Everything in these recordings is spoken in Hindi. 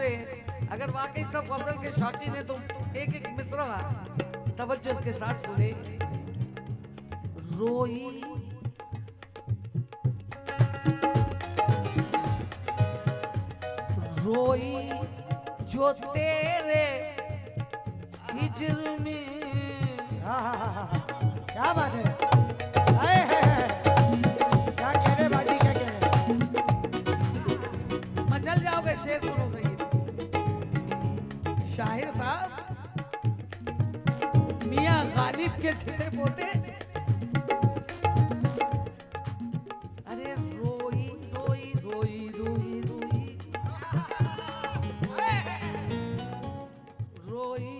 से अगर वाकई सब गजल के शौकीन है तो एक एक मिसरा तवज्जो के साथ सुने। रोई रोई जो तेरे हिजर में। क्या बात है, क्या कह रहे बाजी, क्या कह रहे? मचल जाओगे। शेर सुनो सही। शाहिर साहब मियां गालिब के छठे पोते। अरे रोई रोई रोई रोई रोई रोई,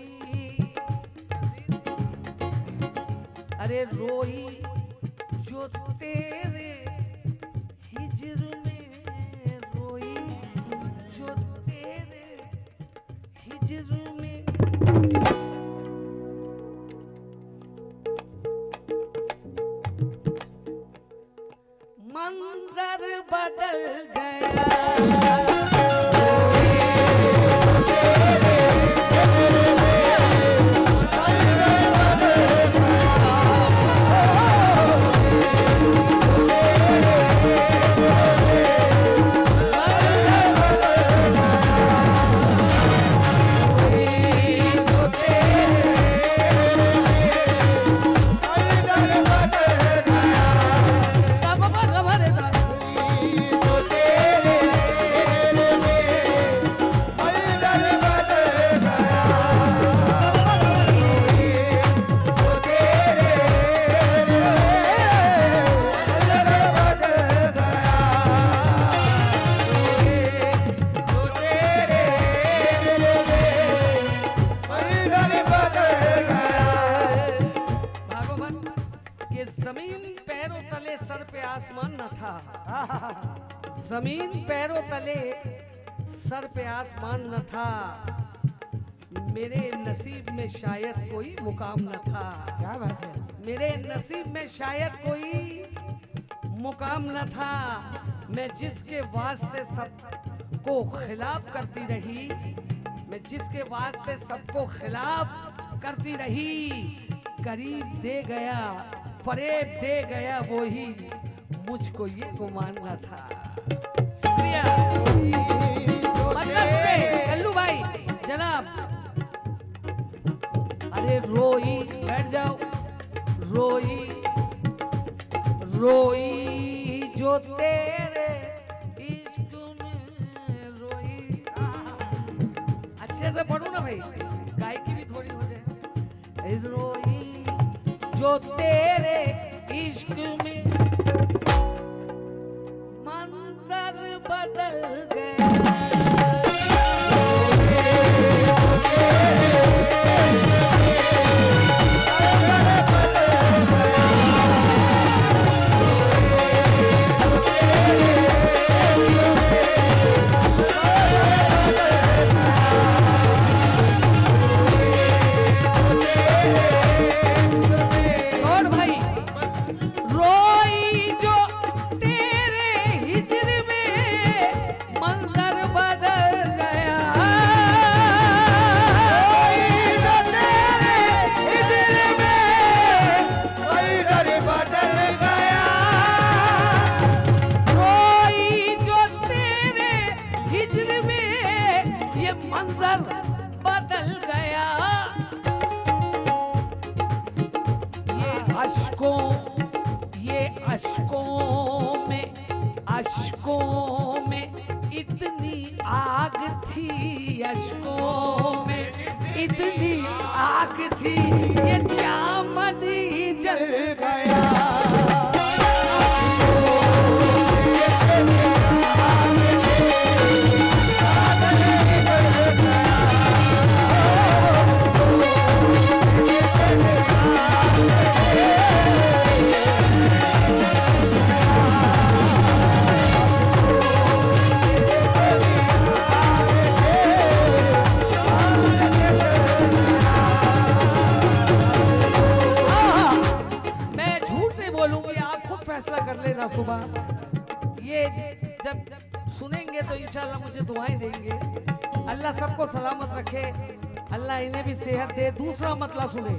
अरे रोई जो तेरे हिजर में, रोई जो तेरे हिजर में। मंजर बदल गया, जमीन पैरों तले सर पे आसमान न था, मेरे नसीब में शायद कोई मुकाम न था। क्या बात है, मेरे नसीब में शायद कोई मुकाम न था। मैं जिसके वास्ते सबको खिलाफ करती रही, मैं जिसके वास्ते सबको खिलाफ करती रही, करीब दे गया फरेब दे गया वो ही, मुझको ये गुमान न था। शुक्रिया। कल्लू भाई जनाब। अरे रोई, बैठ जाओ। रोई रोई जो तेरे इश्क में, रोई। अच्छे से पढ़ो ना भाई, गायकी भी थोड़ी हो जाए। रोई जो तेरे इश्क में, मंजर बदल गया। अश्कों में इतनी आग थी, अश्कों में इतनी आग थी, ये चामन ही जल गया। देखेंगे तो इंशाल्लाह मुझे दुआएं देंगे। अल्लाह सबको सलामत रखे, अल्लाह इन्हें भी सेहत दे। दूसरा मतला सुने।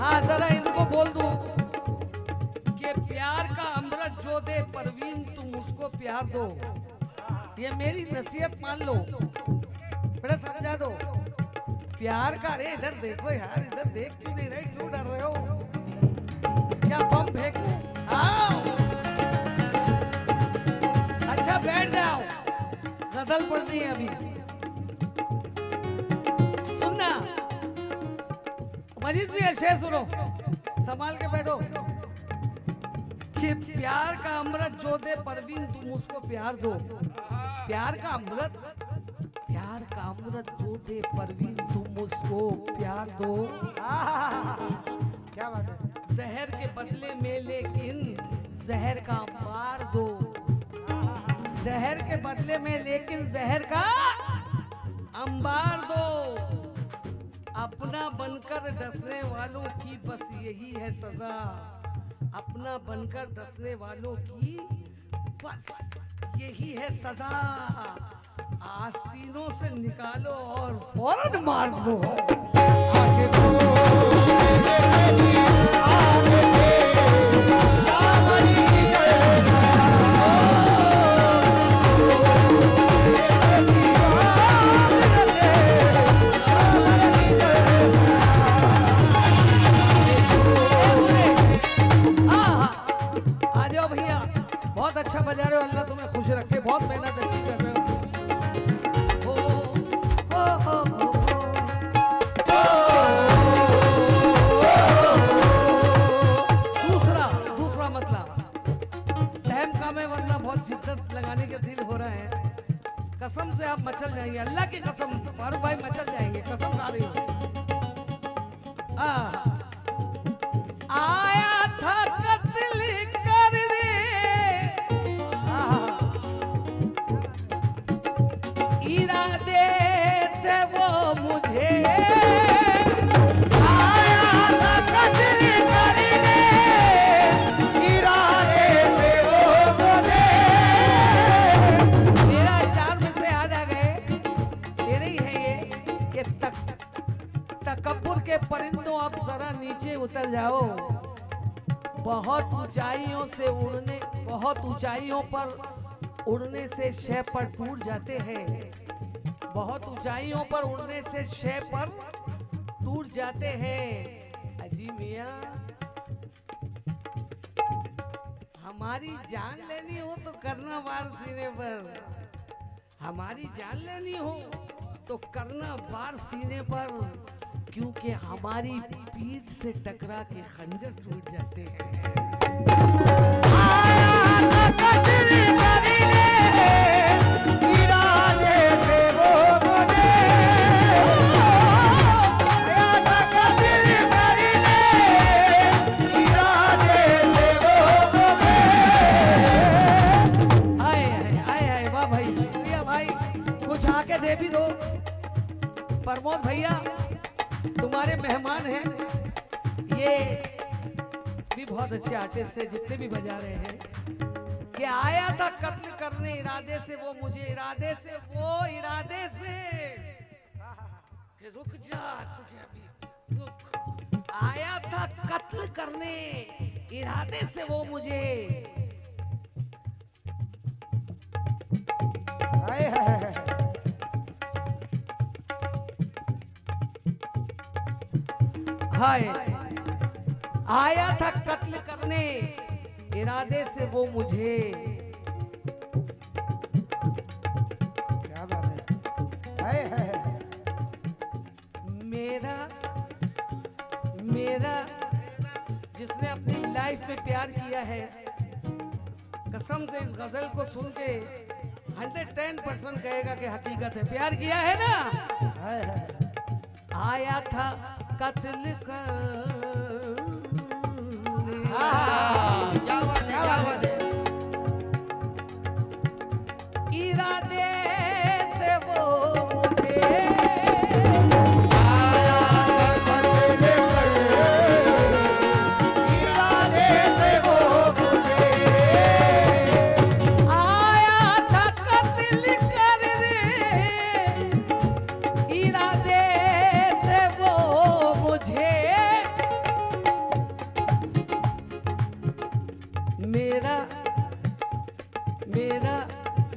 हाँ, जरा इनको बोल दूं कि प्यार का अमृत जो दे परवीन तुम उसको प्यार दो। ये मेरी नसीहत मान लो, बड़ा समझा दो। प्यार का, अरे इधर देखो यार, इधर देख क्यों नहीं रहे, क्यों डर रहे हो? क्या बम फेंक? आओ, अच्छा बैठ जाओ, गजल पढ़नी है अभी। सुनना मजीद भी शेर सुनो, संभाल के बैठो। कि प्यार का अमृत जो दे परवीन तुम उसको प्यार दो। प्यार का अमृत, प्यार का अमृत जो दे परवीन तुम उसको प्यार दो। क्या बात है? जहर के बदले में लेकिन जहर का अंबार दो। जहर के बदले में लेकिन जहर का अंबार दो। अपना बनकर डसने वालों की बस यही है सजा। अपना बनकर डसने वालों की बस यही है सजा। आस्तीनों से निकालो और फौरन मार दो। बहुत अच्छा बजा रहे हो, अल्लाह तुम्हें खुश रखे। बहुत मेहनत अच्छी कर रहे हो। दूसरा मतलब तहम काम है, वरना बहुत शिद्दत लगाने के दिल हो रहा है। कसम से आप मचल जाएंगे, अल्लाह की कसम। फारूक भाई मचल जाएंगे, कसम खा रही हो। आया था कत्ल करने, इरादे से वो मुझे आया था कत्ल करने, इरादे से वो मुझे। मेरा चार में से याद आ गए, तेरे ही है ये कि तकब्बुर के परिंदों अब जरा नीचे उतर जाओ। बहुत ऊंचाइयों से उड़ने, बहुत ऊंचाइयों पर उड़ने से शय पर टूट जाते हैं। बहुत ऊंचाइयों पर उड़ने से शय पर टूट जाते हैं। अजी मियां, हमारी जान लेनी हो तो करना वार सीने पर। हमारी जान लेनी हो तो करना वार सीने पर, क्योंकि हमारी पीठ से टकरा के खंजर टूट जाते हैं। वाह भाई, शुक्रिया भाई, कुछ आके दे भी दो। प्रमोद भैया तुम्हारे मेहमान हैं, ये भी बहुत अच्छे आर्टिस्ट है, जितने भी बजा रहे हैं। कि आया था कत्ल करने इरादे से वो मुझे, इरादे से वो, इरादे से कि रुक जा तुझे अभी रुक। आया था कत्ल करने इरादे से वो मुझे। हाय, आया था कत्ल करने इरादे से वो मुझे। क्या बात है? मेरा जिसने अपनी लाइफ में प्यार किया है, कसम से इस गजल को सुन के 110% कहेगा कि हकीकत है, प्यार किया है ना। आया था कत्ल कर, इरादे से वो मुझे। इरादे से वो मुझे। मेरा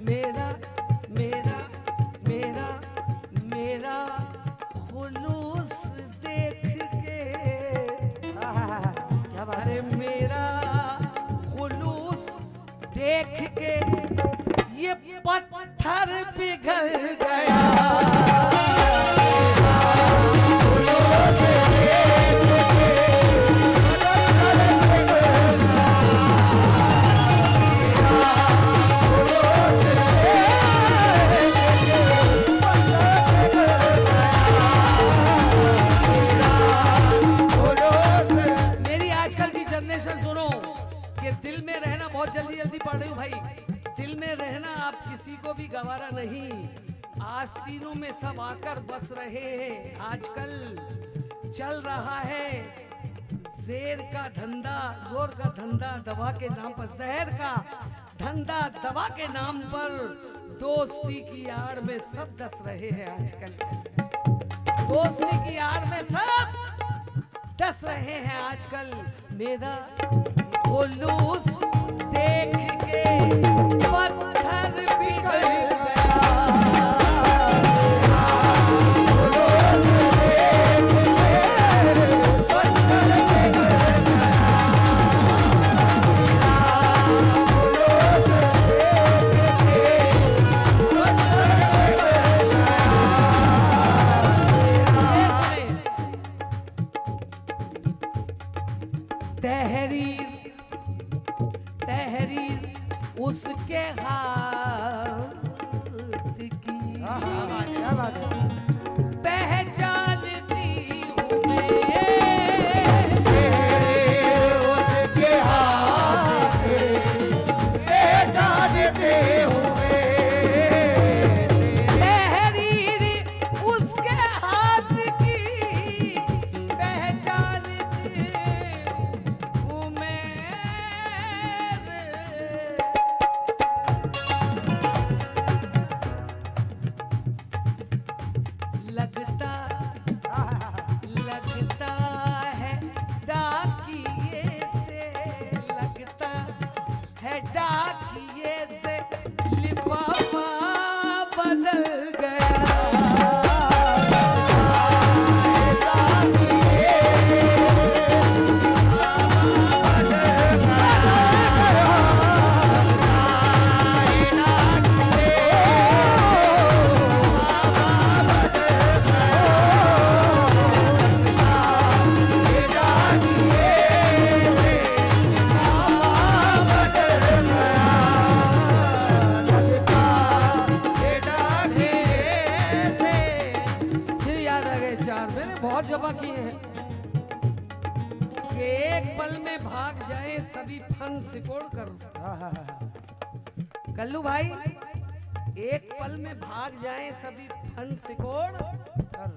मेरा मेरा मेरा मेरा खुलूस देख के, क्या बात अरे है? मेरा खुलूस देख के ये पत्थर पिघल गया। मेरी आजकल की जनरेशन सुनो कि दिल में रहना, बहुत जल्दी जल्दी पढ़ रही हूँ भाई, दिल में रहना आप किसी को भी गवारा नहीं, आस्तीनों में सब आकर बस रहे हैं। आजकल चल रहा है जेर का धंधा, जोर का धंधा, दवा के नाम पर, जहर का धंधा दवा के नाम पर, दोस्ती की आड़ में सब दस रहे हैं। आजकल दोस्ती की आड़ में सब दस रहे हैं आजकल। मेरा खुलूस देख के पत्थर पिघल गया। तहरीर तहरीर उसके हाथ की क्या बात है? पहचानती हूँ मैं, उसके हाथ पहचानते हूँ मैं। तहरीर उसके हाथ की पहचानती हूँ मैं। लगता लगता है डाकिए से, लगता है डाकिए से लिफाफा बदल गया। फिर याद आ गए चार, मैंने बहुत जमा किए हैं कि एक पल में भाग जाए सभी फन सिकोड़ कर। कल्लू भाई, एक पल में भाग जाए सभी फन सिकोड़ कर।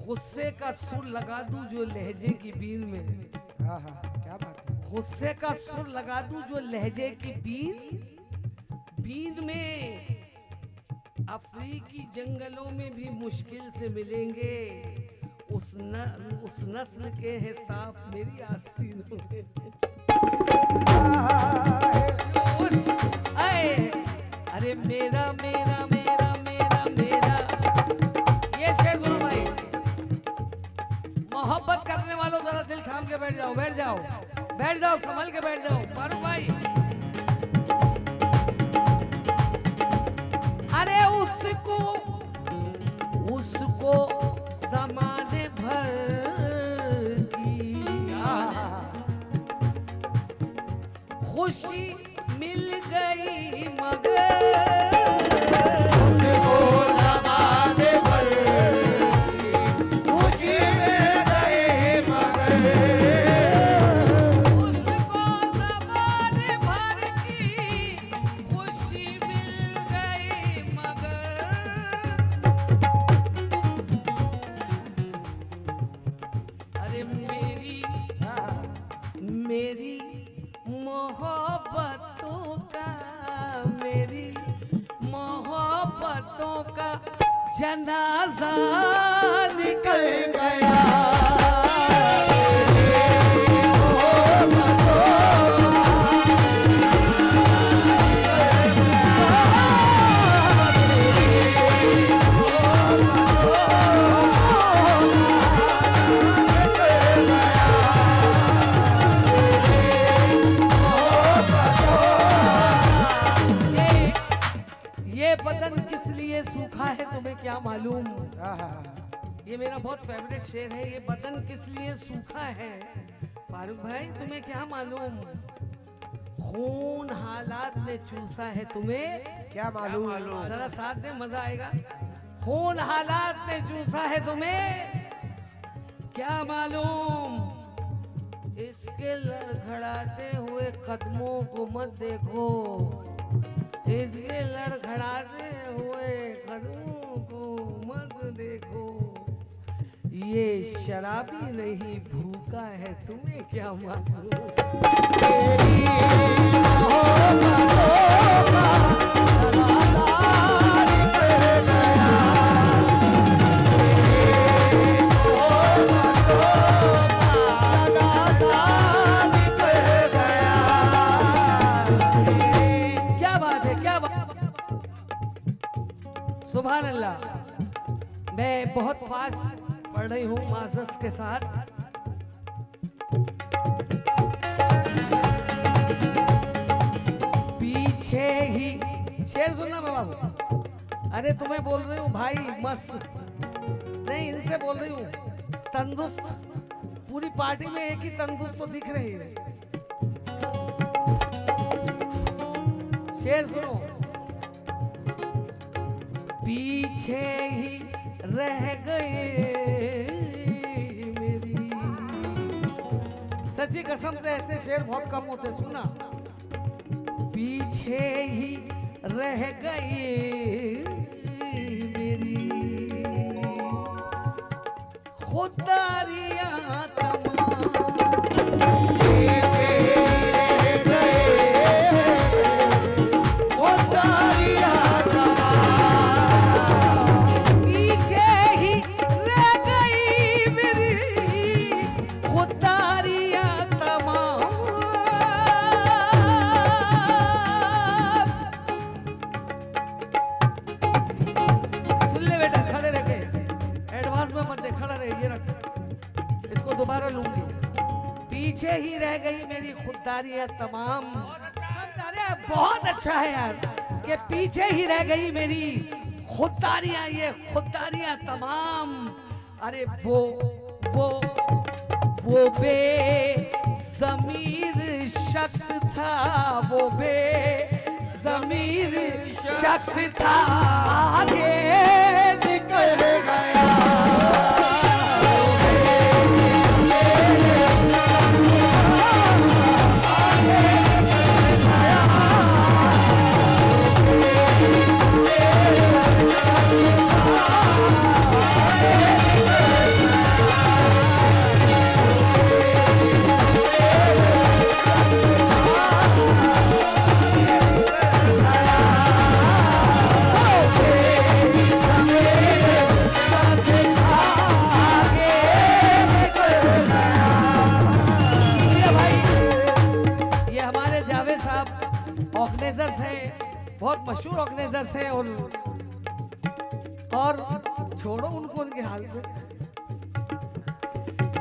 गुस्से का सुर लगा दूं जो लहजे की बीन में, क्या बात है? गुस्से का सुर लगा दूं जो लहजे की बीन में। अफ्रीकी जंगलों में भी मुश्किल से मिलेंगे उस नस्ल के हैं सांप मेरी आस्तीनों में। अरे मेरा मेरा मेरा मेरा मेरा, ये शेर सुनो भाई। मोहब्बत करने वालों जरा दिल थाम के बैठ जाओ, बैठ जाओ, बैठ जाओ, संभल के बैठ जाओ फारूक भाई। अरे उसको ज़माने भर की खुशी मिल गई मगर, उसको ज़माने भर की खुशी मिल गई मगर, उसको ज़माने भर की खुशी मिल गई मगर। अरे मेरी मोहब्बतों का जनाजा निकल गया। क्या मालूम। आहा, ये मेरा बहुत फेवरेट शेर है। ये बदन किस लिए सूखा है फारूक भाई तुम्हें क्या मालूम। खून हालात ने चूसा है तुम्हें क्या मालूम। जरा साथ में मजा आएगा। खून हालात ने चूसा है तुम्हें क्या मालूम। इसके लड़खड़ाते हुए कदमों को मत देखो, इसके लड़खड़ाते हुए कदमों को मत देखो। ये शराबी नहीं भूखा है तुम्हें क्या मालूम। तेरी मोहब्बतों का तराना निकल गया। तेरी मोहब्बतों का तराना निकल गया। क्या बात है, क्या बात। सुभान अल्लाह। मैं बहुत फास्ट पढ़ रही हूँ माजस के साथ। पीछे ही शेर सुनना मैं बाबू। अरे तुम्हें बोल रही हूँ भाई मस्त नहीं, इनसे बोल रही हूँ तंदुरुस्त। पूरी पार्टी में एक ही तंदुरुस्त तो दिख रही है। शेर सुनो। पीछे ही रह गए मेरी। सच्ची कसम से ऐसे शेर बहुत कम होते। सुना। पीछे ही रह गई मेरी खुदारियां तमाम। दोबारा लूंगी। पीछे ही रह गई मेरी खुददारियां तमाम। अरे बहुत अच्छा है यार कि पीछे ही रह गई मेरी खुददारियां, ये खुददारियां तमाम। अरे वो बेज़मीर शख्स था, वो बेज़मीर शख्स था आगे निकल गया। ऑर्गेनाइजर्स हैं, बहुत मशहूर ऑर्गेनाइजर्स हैं। और छोड़ो उनको उनके हाल पे।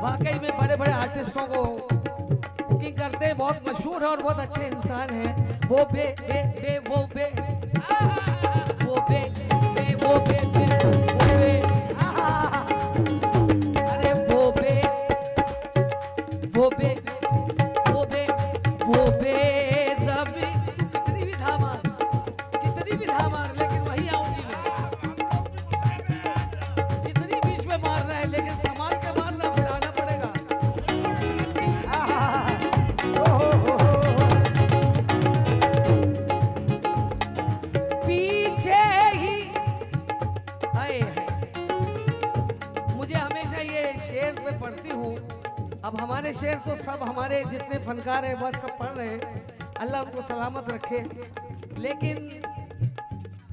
वाकई में बड़े बड़े आर्टिस्टों को बुकिंग करते हैं, बहुत मशहूर है और बहुत अच्छे इंसान हैं। वो बे बे बे वो बे वो बे बे वो बे वो बे अरे वो बे वो बे वो बे वो बे कितनी भी धामार लेकिन वही आऊंगी मैं। जितनी बीच में मारना है लेकिन संभाल के मारना, फिर आना पड़ेगा। पीछे ही आए हैं। मुझे हमेशा ये शेर में पढ़ती हूँ। अब हमारे शेर तो सब हमारे जितने फनकार हैं बस सब पढ़ रहे हैं, अल्लाह उनको सलामत रखे। लेकिन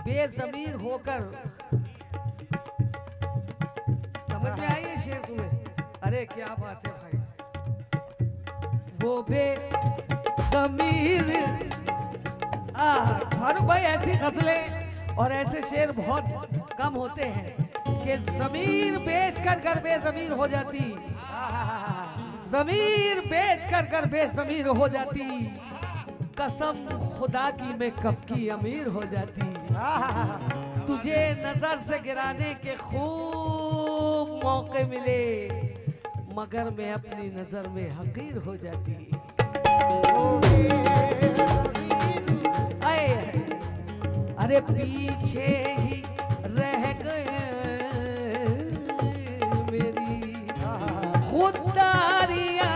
बेज़मीर होकर, समझ में आई है शेर तुम्हें? अरे क्या बात है भाई। वो बेज़मीर फारूक भाई, ऐसी गजलें और ऐसे शेर बहुत कम होते हैं कि जमीर बेच कर कर बेज़मीर हो जाती, जमीर बेच कर कर बेज़मीर हो जाती। कसम खुदा की मैं कब की अमीर हो जाती। तुझे नजर से गिराने के खूब मौके मिले, मगर मैं अपनी नजर में हकीर हो जाती। अरे पीछे ही रह गए मेरी खुदारियां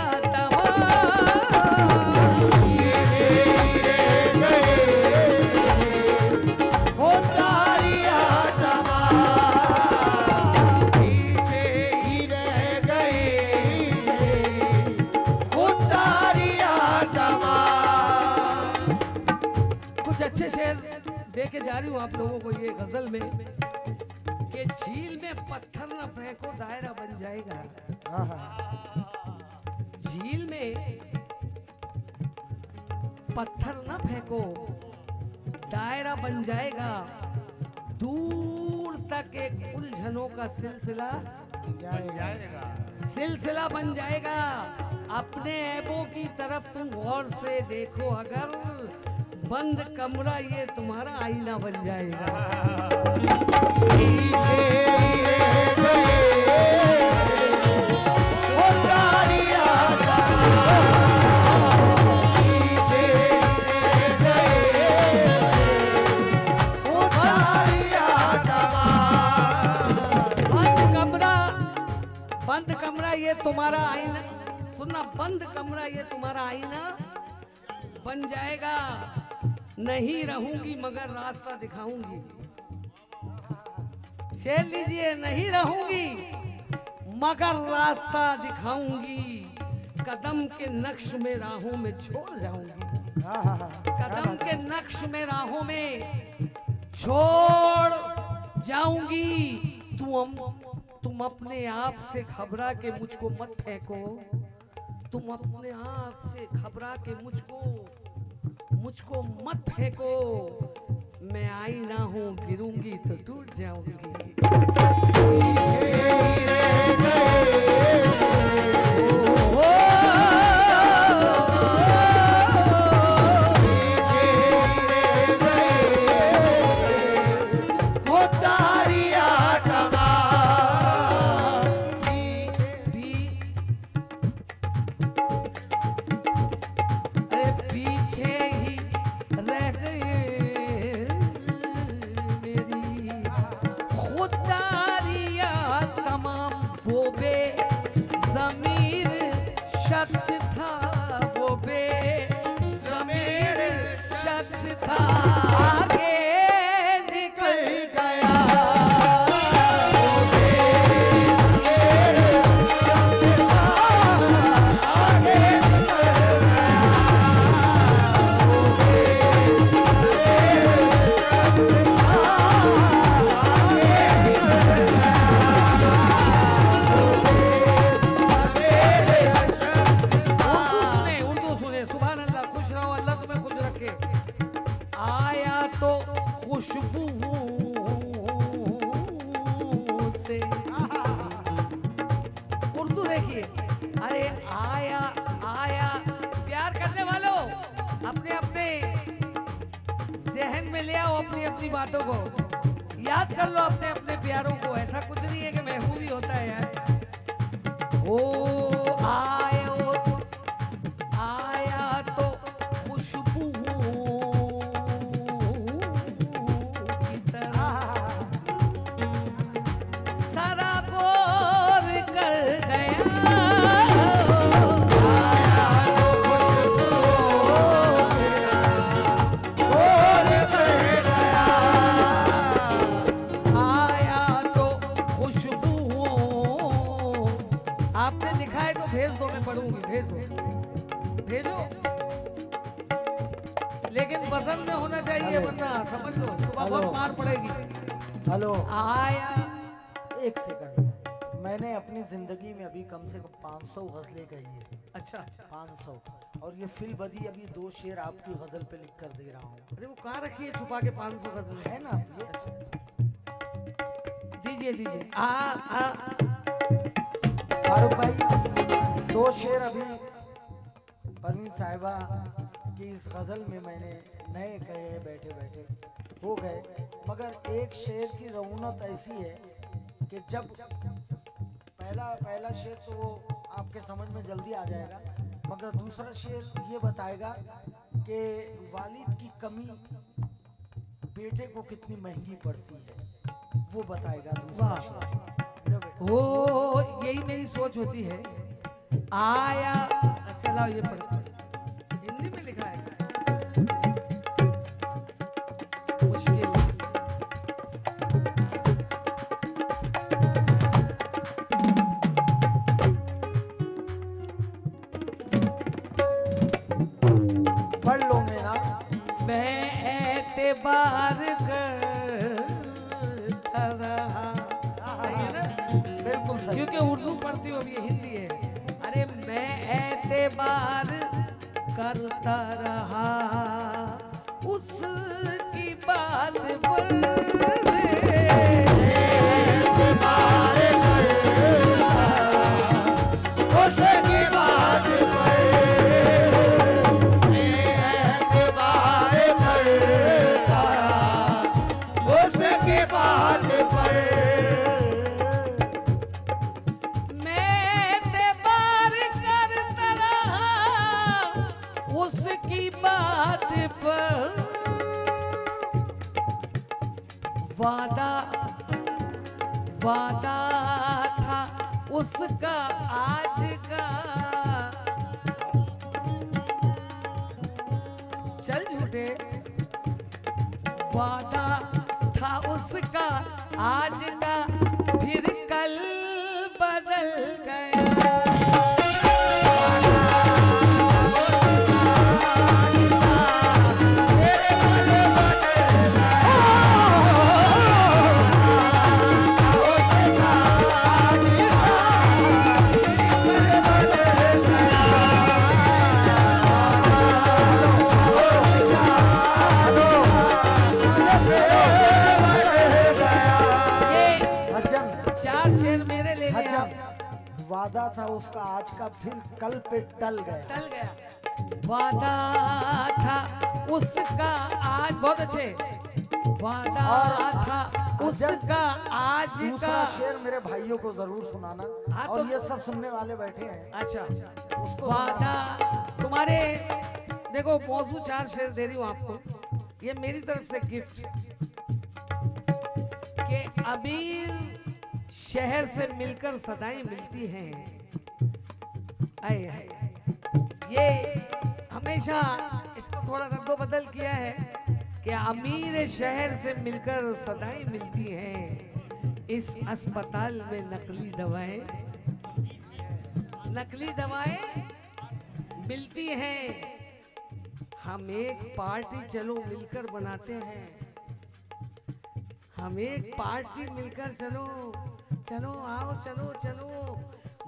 देके जा रही हूँ आप लोगों को ये गजल में कि झील में पत्थर न फेंको दायरा बन जाएगा। झील में पत्थर न फेंको दायरा बन जाएगा, दूर तक एक उलझनों का सिलसिला बन जाएगा। अपने ऐबों की तरफ तुम गौर से देखो, अगर बंद कमरा ये तुम्हारा आईना बन जाएगा। पीछे रह गए वो तारियां पीछे रह गए वो तारियां बंद कमरा ये तुम्हारा आईना, सुनना, बंद कमरा ये तुम्हारा आईना बन जाएगा। नहीं रहूंगी मगर रास्ता दिखाऊंगी। शेर लीजिए, नहीं रहूंगी मगर रास्ता दिखाऊंगी, कदम के नक्श में राहों में छोड़ जाऊंगी। कदम के नक्श में राहों में छोड़ जाऊंगी। तुम अपने आप से घबरा के मुझको मत फेंको, तुम अपने आप से घबरा के मुझको मत फेंको। मैं आई ना हूँ, गिरूंगी तो टूट जाऊंगी। अपनी बातों को याद कर लो, अपने अपने प्यारों को। ऐसा कुछ नहीं है कि महबूबी होता है यार। ओ आया तो खुशबू की तरह सराबोर कर गया। भेजो, लेकिन पसंद में होना चाहिए, वरना समझ लो सुबह बहुत मार पड़ेगी। हेलो, आया एक सेकंड। मैंने अपनी जिंदगी में अभी कम से कम 500 गजलें गाई है। अच्छा 500, और ये फिल बदी अभी 2 शेर आपकी गजल पे लिख कर दे रहा हूँ। अरे वो कहाँ रखी है छुपा के 500 गजल? है ना ये? दीजिए दीजिए। फारूक भाई 2 शेर अभी परवीन साहिबा की इस गजल में मैंने नए कहे बैठे बैठे। हो गए, मगर एक शेर की रौनक ऐसी है कि जब पहला शेर तो वो आपके समझ में जल्दी आ जाएगा, मगर दूसरा शेर ये बताएगा कि वालिद की कमी बेटे को कितनी महंगी पड़ती है, वो बताएगा दूसरा शेर। वो यही मेरी सोच होती है। आया, अच्छा लाओ ये पढ़ो, हिंदी में लिखा है। मुश्किल पढ़ लोगे ना? मैं एतबार करता रहा, सही है ना? बिल्कुल सही। क्योंकि उर्दू पढ़ती हो, ये हिंदी है। अरे मैं एतबार करता रहा उसकी बात पर, उसकी बात पर वादा था उसका आज का, चल झूठे, वादा था उसका आज का फिर कल बदल गया। वादा था उसका आज का फिर कल पे टल गया। वादा था उसका आज, बहुत अच्छे, वादा था उसका आज का। दूसरा शेर मेरे भाइयों को जरूर सुनाना। हाँ, और तो ये सब सुनने वाले बैठे हैं। अच्छा, वादा तुम्हारे, देखो मौजूद 4 शेर दे रही हूँ आपको, ये मेरी तरफ से गिफ्ट, कि अमीर शहर से मिलकर सदाएं मिलती हैं। आए है ये हमेशा इसको थोड़ा रद्दो बदल किया है कि अमीर शहर से मिलकर सदाएं मिलती हैं। इस अस्पताल में नकली दवाएं मिलती हैं। हम एक पार्टी चलो मिलकर बनाते हैं, हम एक पार्टी मिलकर चलो आओ चलो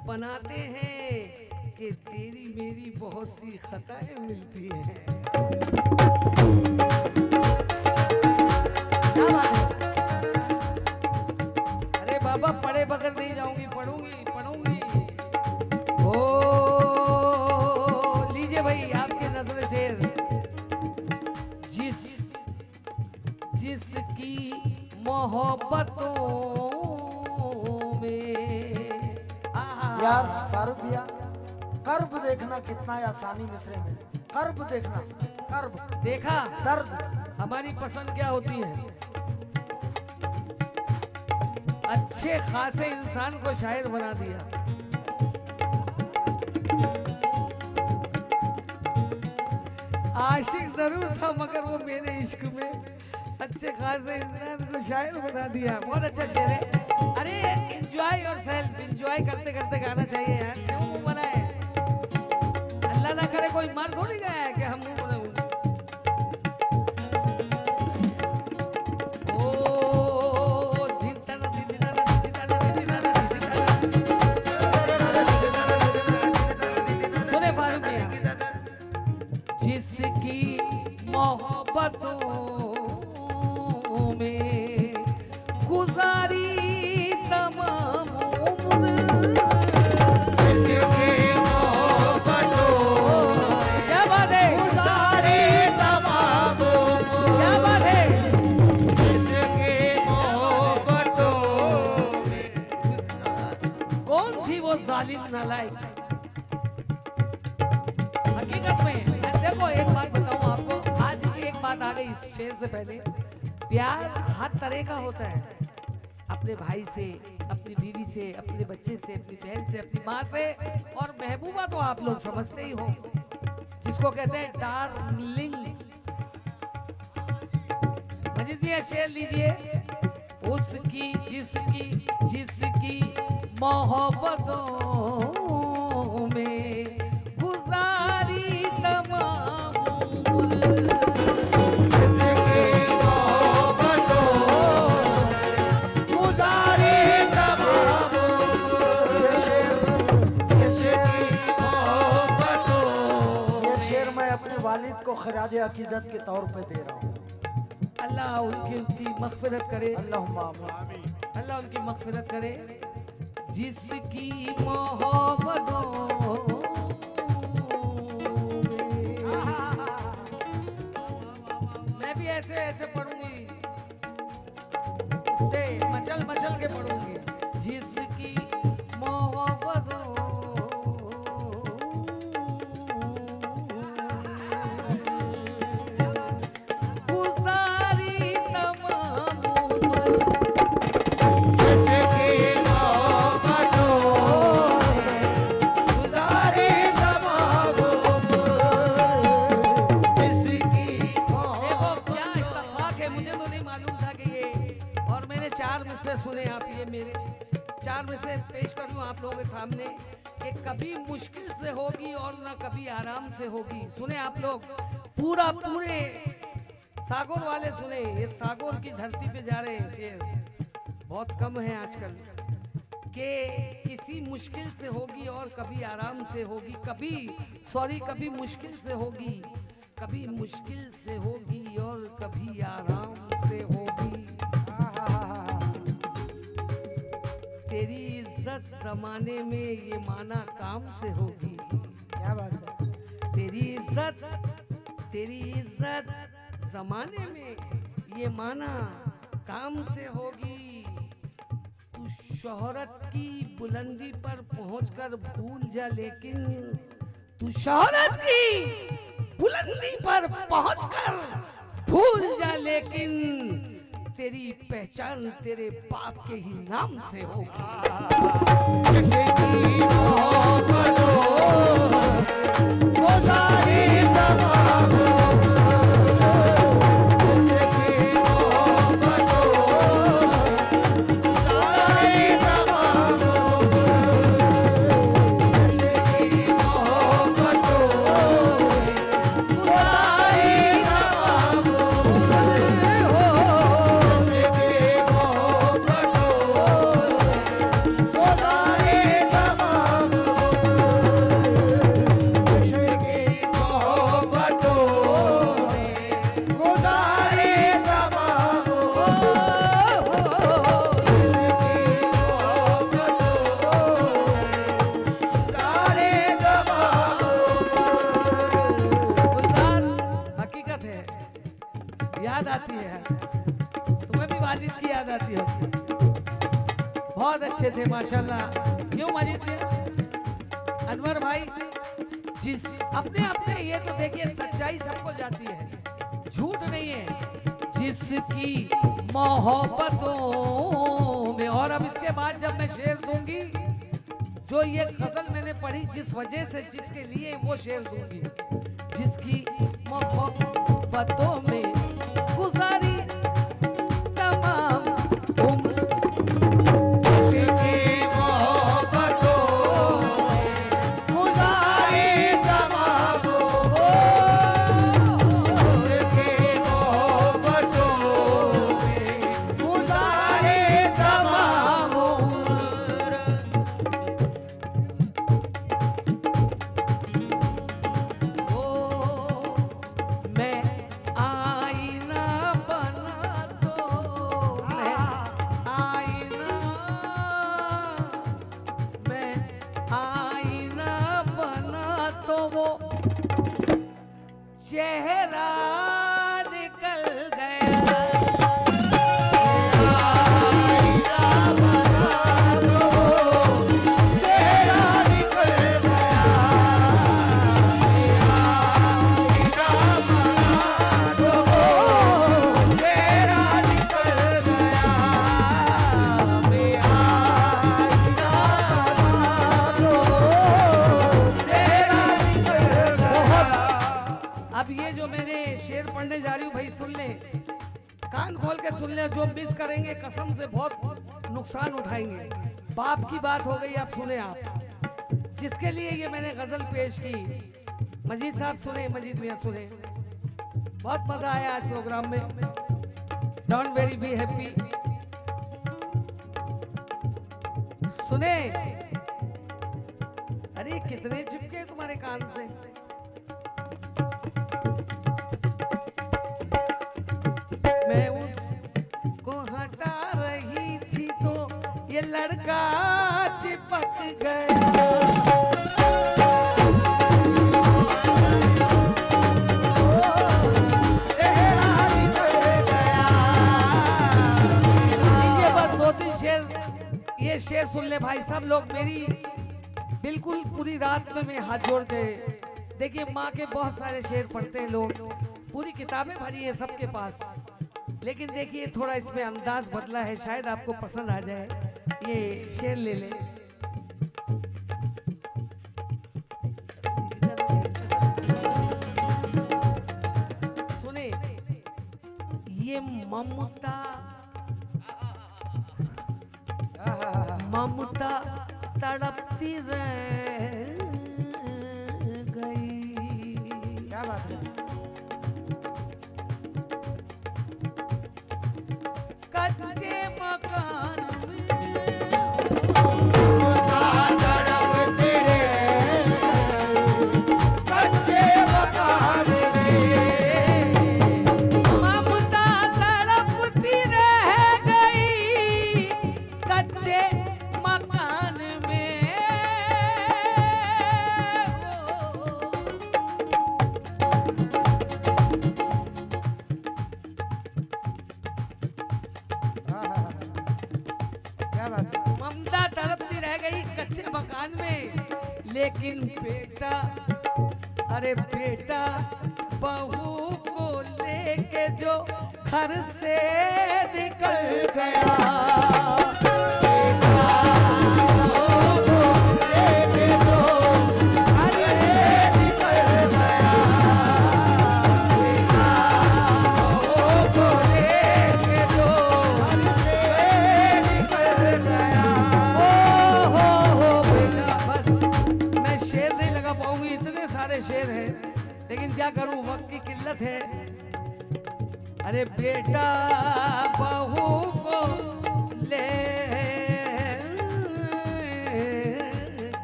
बनाते हैं कि तेरी मेरी बहुत सी खताएं मिलती हैं। अरे बाबा पढ़े बगैर नहीं जाऊंगी, पढ़ूंगी। ओ लीजिए भाई आपके नजर शेर। जिसकी मोहब्बतों यार फारूक भैया, कर्ब देखना कितना आसानी मिसरे में, कर्ब देखना, कर्ब देखा, दर्द। हमारी पसंद क्या होती है? अच्छे खासे इंसान को शायर बना दिया। आशिक जरूर था मगर वो मेरे इश्क में अच्छे खासे इंसान को शायर बना दिया। बहुत अच्छा शेर है। अरे एंजॉय योरसेल्फ, एंजॉय करते करते गाना चाहिए यार, क्यों मुंह बनाए? अल्लाह ना करे कोई मर थोड़ी गया है कि हम मुंह बनाए। सुने फारूक भैया, जिसकी मोहब्बतों में गुजारी तमाम उम्र, क्या बात है, गुजारी तमाम उम्र, क्या बात है, नालायक। हकीकत में देखो एक बात बताऊं आपको, आज एक बात आ गई इस शेर से पहले। प्यार हर तरह का होता है, अपने भाई से, अपनी बीवी से, अपने बच्चे से, अपनी बहन से, अपनी माँ से, और महबूबा तो आप लोग समझते ही हो, जिसको कहते हैं डार्लिंग। मजीद भी शेर लीजिए। उसकी जिसकी जिसकी मोहब्बतों में गुजारी तमाम उम्र, वालिद को खराज अकीदत के तौर पे दे रहा हूँ। अल्लाह उनकी मग़फ़िरत करे, अल्लाहुम्मा आमीन। अल्लाह उनकी मग़फ़िरत करे। जिसकी मोहब्बतों मैं भी ऐसे ऐसे पढ़ूंगी, उससे मचल मचल के पढ़ूंगी। जिसकी मोहब्बतों सुने आप, ये मेरे 4 में से पेश कर लूं आप लोगों के सामने कि कभी मुश्किल से होगी और ना कभी आराम से होगी। सुने आप लोग, पूरे सागौर वाले सुने, ये सागौर की धरती पे जा रहे हैं शेर, बहुत कम है आजकल, कि किसी मुश्किल से होगी और कभी आराम से होगी, कभी मुश्किल से होगी, कभी मुश्किल से होगी और कभी आराम से होगी। तेरी इज्जत जमाने में ये माना काम से होगी। क्या बात है। तेरी इज्जत जमाने में ये माना काम से होगी। तू शोहरत की बुलंदी पर पहुंचकर भूल जा, लेकिन तू शोहरत की बुलंदी पर पहुंचकर भूल जा, लेकिन तेरी पहचान तेरे बाप के ही नाम से होगी। याद आती है, तुम्हें भी वालिद की याद आती है। बहुत अच्छे थे माशाल्लाह। क्यों माजिद थे अनवर भाई, जिस अपने ये तो देखिए सच्चाई सबको जाती है, झूठ नहीं है। जिसकी मोहब्बतों में, और अब इसके बाद जब मैं शेर दूंगी, जो ये गजल मैंने पढ़ी जिस वजह से, जिसके लिए वो शेर दूंगी। जिसकी मोहब्बतों में गुजारी तमाम उम्र, जिसकी मोहब्बतों में गुजारी तमाम उम्र, जिसकी मोहब्बतों में गुजारी तमाम उम्र। चेहरा निकल गया, चेहरा निकल अब ये जो मैंने शेर पढ़ने जा रही हूँ भाई सुन ले, कान खोल के सुन ले, जो मिस करेंगे कसम से बहुत नुकसान उठाएंगे। बाप की बात हो गई, अब सुने आप। जिसके लिए ये मैंने गजल पेश की, मजीद साहब सुने, मजीद मियां सुने। बहुत मजा आया आज प्रोग्राम में। Don't very be happy. सुने, अरे कितने चिपके तुम्हारे कान से। मैं उसको हटा रही थी तो ये लड़का चिपक गया। ये शेर सुन ले भाई सब लोग, मेरी बिल्कुल पूरी रात में मैं हाथ जोड़ के। देखिए माँ के बहुत सारे शेर पढ़ते हैं लोग, पूरी किताबें भरी है सबके पास, लेकिन देखिए थोड़ा इसमें अंदाज बदला है, शायद आपको पसंद आ जाए। ये शेर ले ले। सुने, ये ममता ममता तड़पती रह गई। क्या बात है? कच्चे मकान ममता तड़पती रह गई कच्चे मकान में। लेकिन बेटा, अरे बेटा बहू को लेके जो घर से निकल गया। शेर है लेकिन क्या करूं, वक्त की किल्लत है। अरे बेटा बहू को ले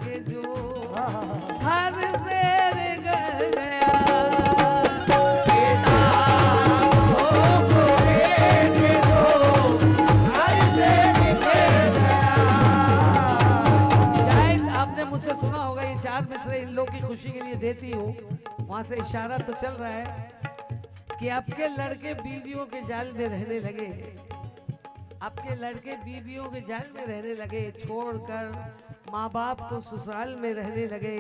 के जो घर से निकल गया। बेटा बहू को लेके जो घर से निकल गया। शायद आपने मुझसे सुना होगा, ये 4 मिसरे इन लोग की खुशी के लिए देती हूँ। वहां से इशारा तो चल रहा है कि आपके लड़के बीवियों के जाल में रहने लगे, आपके लड़के बीवियों के जाल में रहने लगे, छोड़कर माँ बाप को ससुराल में रहने लगे।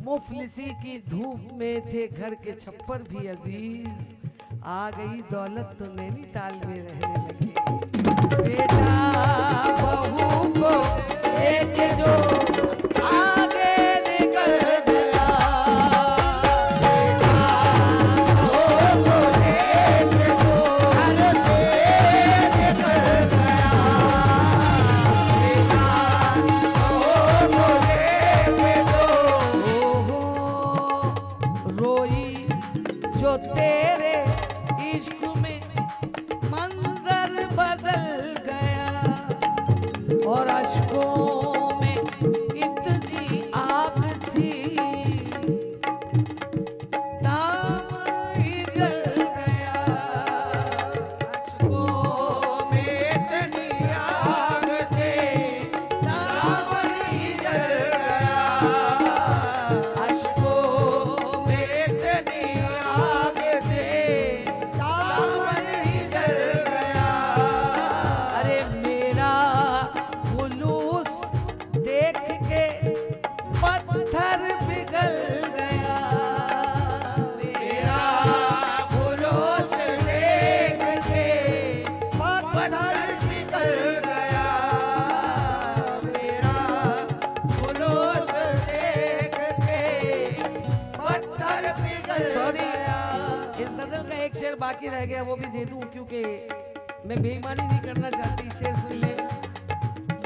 मुफलिसी की धूप में थे घर के छप्पर भी अजीज, आ गई दौलत तो नैनीताल में रहने लगे। बेटा बहू को लेके जो आगे निकल गया। बेटा बहू को लेके जो घर से निकल गया। बेटा बहू को लेके जो रोई जो तेरे इश्क में मंजर बदल गया। और अश्कों में इतनी आग थी, दामन ही जल गया। अश्कों में इतनी आग थी, दामन ही जल गया। अश्कों में इतनी आग थी, दामन ही जल गया। अरे मेरा खुलूस देख के पत्थर पिघल गया। मेरा खुलूस देख के पत्थर पिघल गया। मेरा खुलूस देख के पत्थर पिघल सॉरी, इस गजल का एक शेर बाकी रह गया, वो भी दे दूं क्योंकि मैं बेईमानी नहीं करना चाहती। शेर सुन ले,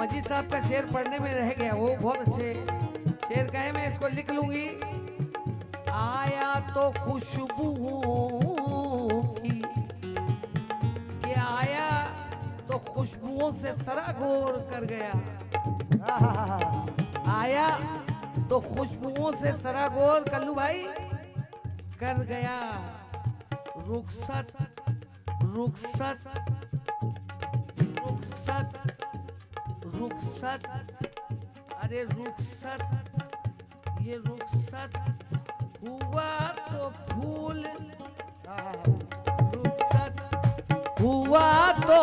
मजीद साहब का शेर पढ़ने में रह गया, वो बहुत अच्छे शेर का है, मैं इसको लिख लूंगी। आया तो खुशबुओं की, ये आया तो खुशबुओं से सरागोर कर गया। आया तो खुशबुओं से सरागोर, कल्लू भाई, कर गया। रुखसत रुखसत रुखसत रुखसत, अरे रुखसत, ये रुखसत हुआ तो फूल, रुखसत हुआ तो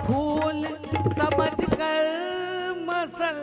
फूल समझ कर मसल